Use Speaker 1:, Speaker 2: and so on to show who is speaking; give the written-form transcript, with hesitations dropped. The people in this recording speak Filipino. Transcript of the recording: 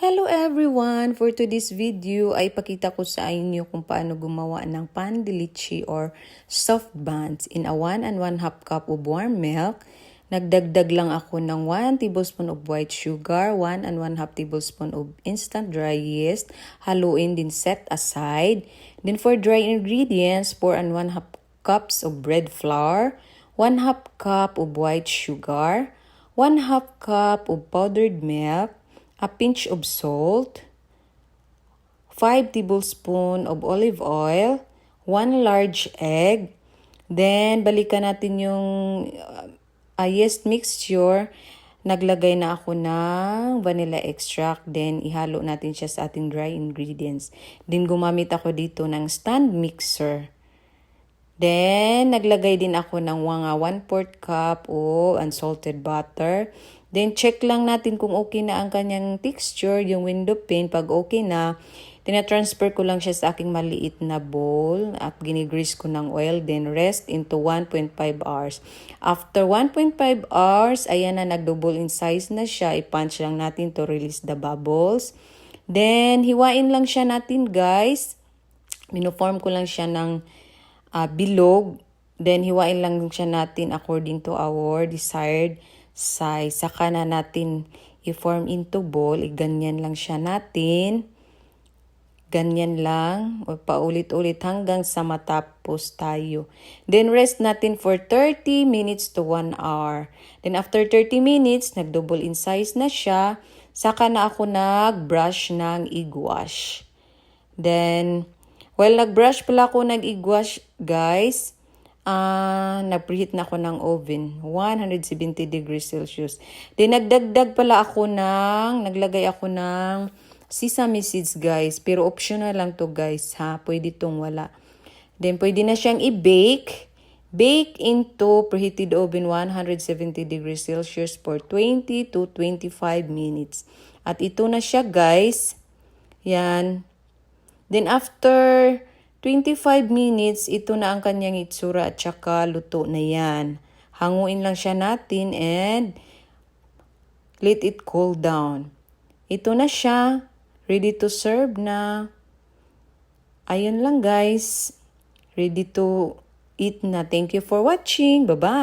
Speaker 1: Hello everyone! For today's video ay pakita ko sa inyo kung paano gumawa ng pan de leche or soft buns in a 1 1/2 cup of warm milk. Nagdagdag lang ako ng 1 tablespoon of white sugar, 1 1/2 tablespoon of instant dry yeast. Haluin din, set aside. Then for dry ingredients, 4 1/2 cups of bread flour, 1/2 cup of white sugar, 1/2 cup of powdered milk, a pinch of salt, 5 tablespoons of olive oil, 1 large egg. Then, balikan natin yung yeast mixture. Naglagay na ako ng vanilla extract. Then, ihalo natin siya sa ating dry ingredients. Then, gumamit ako dito ng stand mixer. Then, naglagay din ako ng mga 1/4 cup o unsalted butter. Then, check lang natin kung okay na ang kanyang texture, yung window pane. Pag okay na, tina-transfer ko lang siya sa aking maliit na bowl at ginigrease ko ng oil. Then, rest into 1.5 hours. After 1.5 hours, ayan na, nag-double in size na siya. I-punch lang natin to release the bubbles. Then, hiwain lang siya natin, guys. Minoform ko lang siya ng bilog. Then, hiwain lang siya natin according to our desired size. Saka na natin i-form into ball. Ganyan lang siya natin. Ganyan lang. O paulit-ulit hanggang sa matapos tayo. Then, rest natin for 30 minutes to 1 hour. Then, after 30 minutes, nag-double in size na siya. Saka na ako nag-brush ng egg wash. Then, while nag-brush pala ako ng-egg wash, guys, nag-preheat na ako ng oven, 170 degrees Celsius. Then, naglagay ako ng sesame seeds, guys. Pero optional lang to, guys, ha. Pwede tong wala. Then, pwede na siyang i-bake. Bake into preheated oven, 170 degrees Celsius for 20 to 25 minutes. At ito na siya, guys. Yan. Then, after 25 minutes, ito na ang kanyang itsura at saka luto na yan. Hanguin lang siya natin and let it cool down. Ito na siya. Ready to serve na. Ayun lang, guys. Ready to eat na. Thank you for watching. Bye-bye.